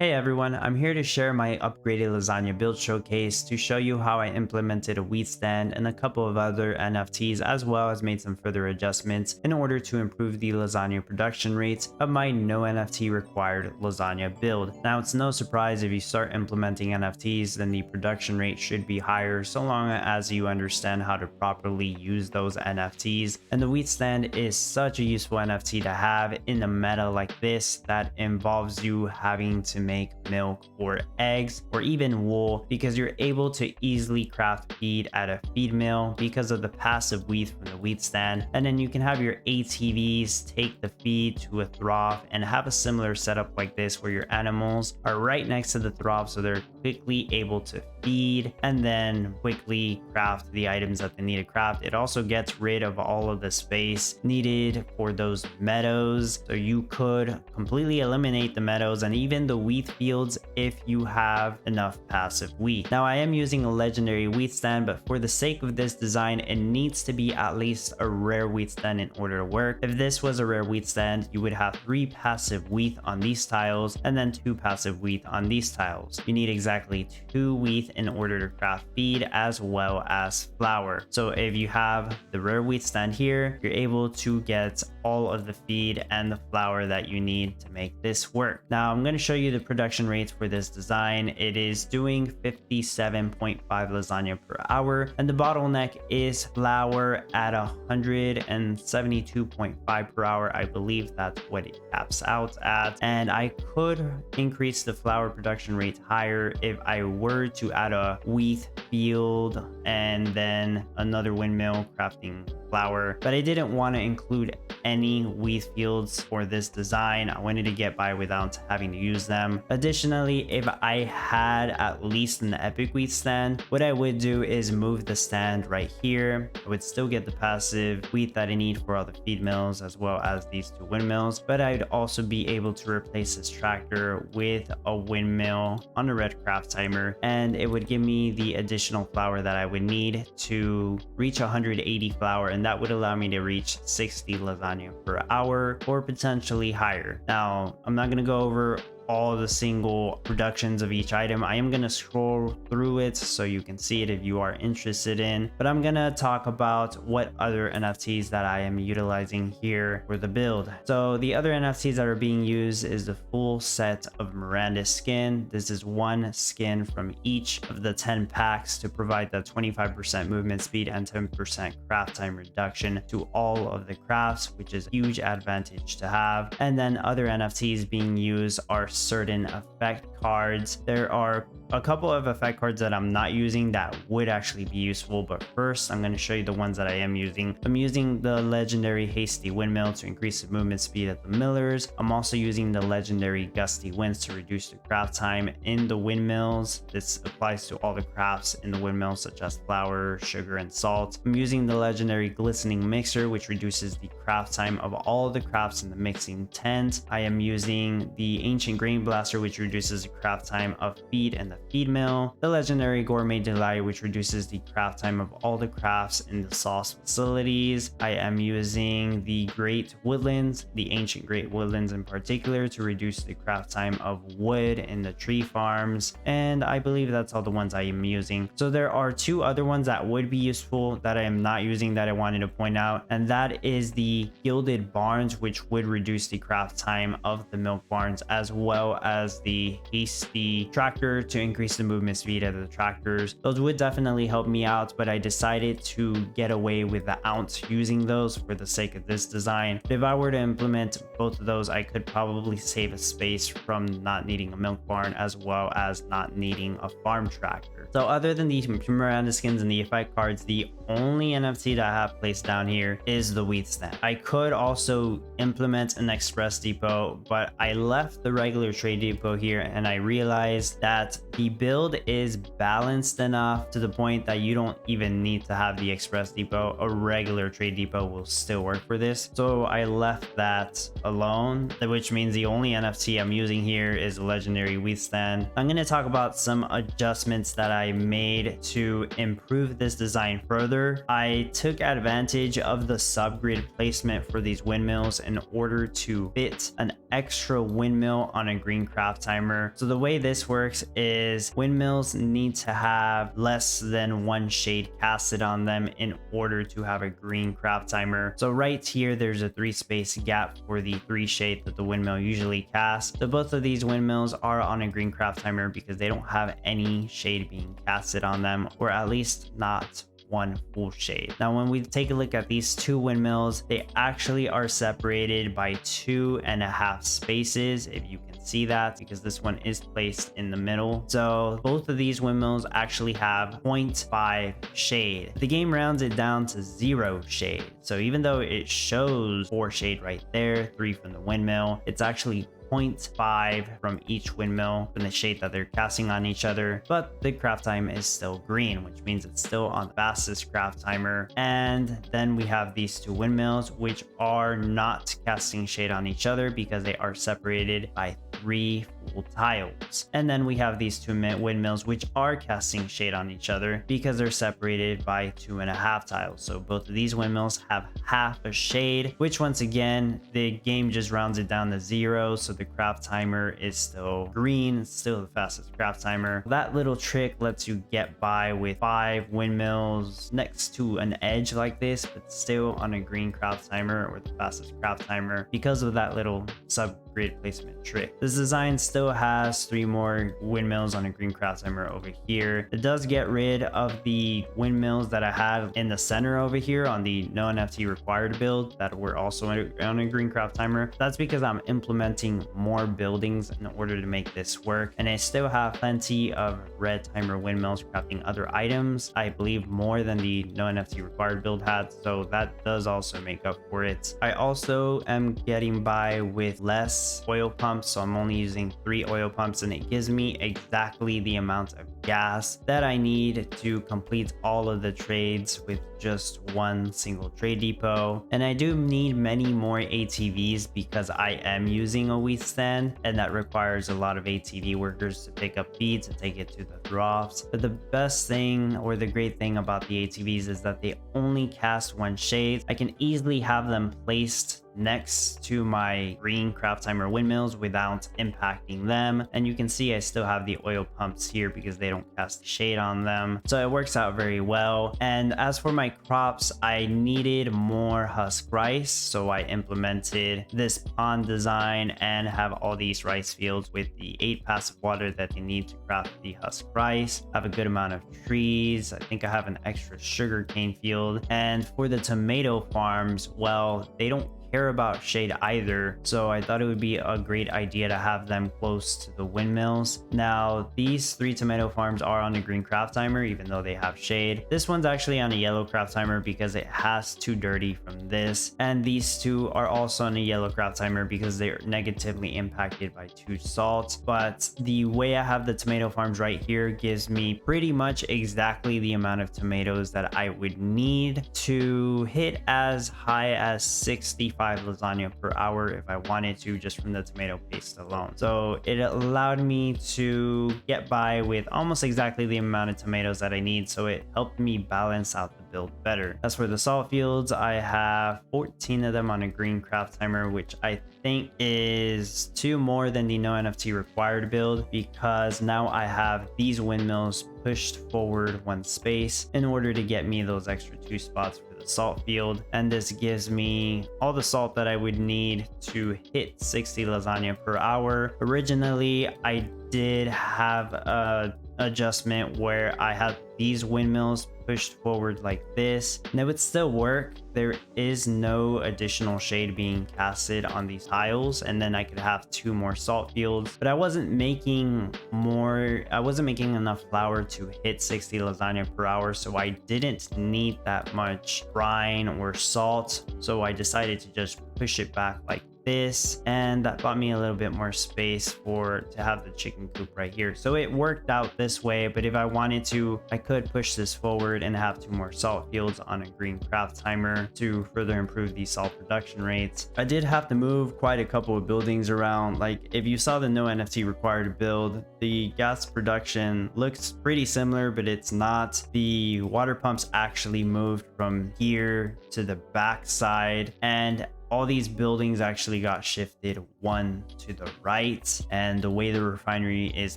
Hey everyone, I'm here to share my upgraded lasagna build showcase to show you how I implemented a wheat stand and a couple of other NFTs, as well as made some further adjustments in order to improve the lasagna production rates of my no NFT required lasagna build. Now, it's no surprise if you start implementing NFTs, then the production rate should be higher so long as you understand how to properly use those NFTs. And the wheat stand is such a useful NFT to have in a meta like this that involves you having to make milk or eggs or even wool, because you're able to easily craft feed at a feed mill because of the passive wheat from the wheat stand. And then you can have your ATVs take the feed to a trough and have a similar setup like this where your animals are right next to the trough, so they're quickly able to feed and then quickly craft the items that they need to craft. It also gets rid of all of the space needed for those meadows, so you could completely eliminate the meadows and even the wheat fields if you have enough passive wheat. Now, I am using a legendary wheat stand, but for the sake of this design, it needs to be at least a rare wheat stand in order to work. If this was a rare wheat stand, you would have 3 passive wheat on these tiles and then 2 passive wheat on these tiles. You need exactly 2 wheat in order to craft feed as well as flour. So if you have the rare wheat stand here, you're able to get all of the feed and the flour that you need to make this work. Now, I'm going to show you the production rates for this design. It is doing 57.5 lasagna per hour, and the bottleneck is flour at 172.5 per hour. I believe that's what it caps out at, and I could increase the flour production rate higher if I were to add a wheat field and then another windmill crafting flour, but I didn't want to include any wheat fields for this design. I wanted to get by without having to use them. Additionally, if I had at least an epic wheat stand, what I would do is move the stand right here. I would still get the passive wheat that I need for all the feed mills as well as these 2 windmills, but I'd also be able to replace this tractor with a windmill on a red craft timer, and it would give me the additional flour that I would need to reach 180 flour, and that would allow me to reach 60 lasagna per hour or potentially higher. Now, I'm not going to go over all the single productions of each item. I am going to scroll through it so you can see it if you are interested in, but I'm going to talk about what other NFTs that I am utilizing here for the build. So the other NFTs that are being used is the full set of Miranda skin. This is 1 skin from each of the 10 packs to provide that 25% movement speed and 10% craft time reduction to all of the crafts, which is a huge advantage to have. And then other NFTs being used are certain effect cards. There are a couple of effect cards that I'm not using that would actually be useful, but first I'm going to show you the ones that I am using. I'm using the legendary hasty windmill to increase the movement speed at the millers. I'm also using the legendary gusty winds to reduce the craft time in the windmills. This applies to all the crafts in the windmills such as flour, sugar, and salt. I'm using the legendary glistening mixer, which reduces the craft time of all the crafts in the mixing tent. I am using the ancient grain blaster, which reduces the craft time of feed and the feed mill, the legendary gourmet delight, which reduces the craft time of all the crafts in the sauce facilities. I am using the great woodlands, the ancient great woodlands in particular, to reduce the craft time of wood in the tree farms, and I believe that's all the ones I am using. So there are 2 other ones that would be useful that I am not using that I wanted to point out, and that is the gilded barns, which would reduce the craft time of the milk barns, as well as the hasty tractor to increase the movement speed of the tractors. Those would definitely help me out, but I decided to get away with the ounce using those for the sake of this design. But if I were to implement both of those, I could probably save a space from not needing a milk barn as well as not needing a farm tractor. So other than the Miranda skins and the effect cards, the only NFT that I have placed down here is the wheat stand. I could also implement an express depot, but I left the regular trade depot here and I realized that the build is balanced enough to the point that you don't even need to have the express depot. A regular trade depot will still work for this. So I left that alone, which means the only NFT I'm using here is a legendary wheat stand. I'm going to talk about some adjustments that I made to improve this design further. I took advantage of the subgrid placement for these windmills in order to fit an extra windmill on a green craft timer. So the way this works is windmills need to have less than one shade casted on them in order to have a green craft timer. So right here, there's a 3 space gap for the 3 shade that the windmill usually casts. So both of these windmills are on a green craft timer because they don't have any shade being casted on them, or at least not one full shade. Now, when we take a look at these 2 windmills, they actually are separated by 2.5 spaces, if you can see that, because this one is placed in the middle. So both of these windmills actually have 0.5 shade. The game rounds it down to 0 shade. So even though it shows 4 shade right there, 3 from the windmill, it's actually 0.5 from each windmill from the shade that they're casting on each other, but the craft time is still green, which means it's still on the fastest craft timer. And then we have these 2 windmills, which are not casting shade on each other because they are separated by 3 full tiles. And then we have these 2 windmills, which are casting shade on each other because they're separated by 2.5 tiles. So both of these windmills have half a shade, which once again, the game just rounds it down to 0. So the craft timer is still green, it's still the fastest craft timer. That little trick lets you get by with 5 windmills next to an edge like this, but still on a green craft timer or the fastest craft timer because of that little subgrid placement trick. This design still has 3 more windmills on a green craft timer over here. It does get rid of the windmills that I have in the center over here on the no NFT required build that were also on a green craft timer. That's because I'm implementing more buildings in order to make this work, and I still have plenty of red timer windmills crafting other items, I believe more than the no NFT required build had, so that does also make up for it. I also am getting by with less oil pumps, so I'm only using 3 oil pumps, and it gives me exactly the amount of gas that I need to complete all of the trades with just one single trade depot. And I do need many more ATVs because I am using a wheat stand, and that requires a lot of ATV workers to pick up feed to take it to the troughs. But the best thing, or the great thing about the ATVs, is that they only cast 1 shade. I can easily have them placed next to my green craft timer windmills without impacting them, and you can see I still have the oil pumps here because they don't cast shade on them, so it works out very well. And as for my crops, I needed more husk rice, so I implemented this pond design and have all these rice fields with the 8 passive water that they need to craft the husk rice. I have a good amount of trees. I think I have an extra sugarcane field. And for the tomato farms, well, they don't care about shade either, so I thought it would be a great idea to have them close to the windmills. Now, these 3 tomato farms are on a green craft timer even though they have shade. This one's actually on a yellow craft timer because it has 2 dirty from this, and these 2 are also on a yellow craft timer because they're negatively impacted by 2 salt. But the way I have the tomato farms right here gives me pretty much exactly the amount of tomatoes that I would need to hit as high as 65 lasagna per hour if I wanted to, just from the tomato paste alone. So it allowed me to get by with almost exactly the amount of tomatoes that I need, so it helped me balance out the build better. As for the salt fields, I have 14 of them on a green craft timer, which I think is 2 more than the no NFT required build, because now I have these windmills pushed forward 1 space in order to get me those extra 2 spots for the salt field. And this gives me all the salt that I would need to hit 60 lasagna per hour. Originally, I did have a adjustment where I had these windmills pushed forward like this, and it would still work. There is no additional shade being casted on these tiles, and then I could have 2 more salt fields, but I wasn't making enough flour to hit 60 lasagna per hour, so I didn't need that much brine or salt, so I decided to just push it back like this, and that bought me a little bit more space to have the chicken coop right here. So it worked out this way, but if I wanted to, I could push this forward and have 2 more salt fields on a green craft timer to further improve the salt production rates. I did have to move quite a couple of buildings around. Like, if you saw the no NFT required build, the gas production looks pretty similar, but it's not. The water pumps actually moved from here to the back side, and all these buildings actually got shifted one to the right, and the way the refinery is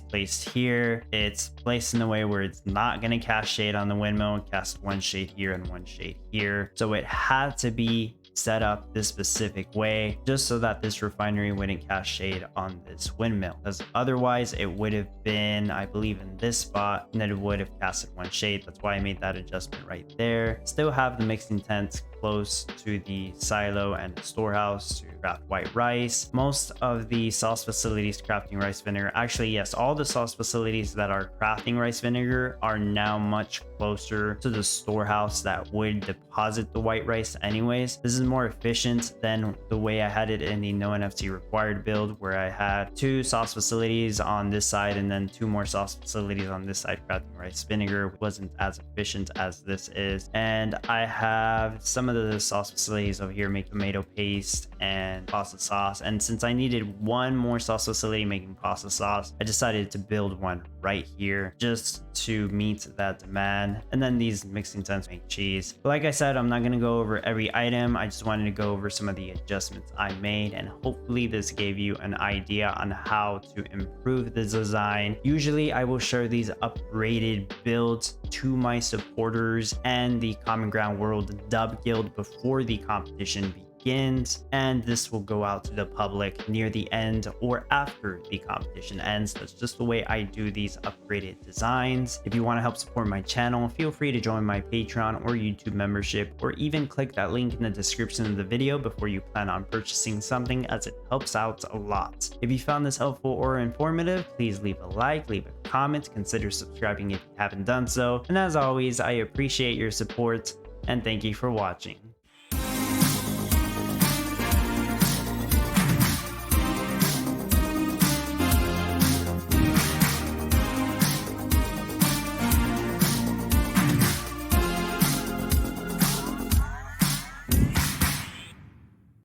placed here, it's placed in a way where it's not going to cast shade on the windmill, cast one shade here and one shade here. So it had to be set up this specific way just so that this refinery wouldn't cast shade on this windmill, because otherwise it would have been, I believe, in this spot, and then it would have casted one shade. That's why I made that adjustment right there. Still have the mixing tents close to the silo and the storehouse to craft white rice. Most of the sauce facilities crafting rice vinegar, actually yes, all the sauce facilities that are crafting rice vinegar are now much closer to the storehouse that would deposit the white rice anyways. This is more efficient than the way I had it in the no NFT required build, where I had 2 sauce facilities on this side and then 2 more sauce facilities on this side crafting rice vinegar. It wasn't as efficient as this is. And I have some of the sauce facilities over here make tomato paste and pasta sauce, and since I needed one more sauce facility making pasta sauce, I decided to build one right here just to meet that demand. And then these mixing tents make cheese. But like I said, I'm not going to go over every item. I just wanted to go over some of the adjustments I made, and hopefully this gave you an idea on how to improve the design. Usually I will share these upgraded builds to my supporters and the Common Ground World Dub Guild before the competition begins, and this will go out to the public near the end or after the competition ends. That's just the way I do these upgraded designs. If you want to help support my channel, feel free to join my Patreon or YouTube membership, or even click that link in the description of the video before you plan on purchasing something, as it helps out a lot. If you found this helpful or informative, please leave a like, leave a comment, consider subscribing if you haven't done so, and as always, I appreciate your support and thank you for watching.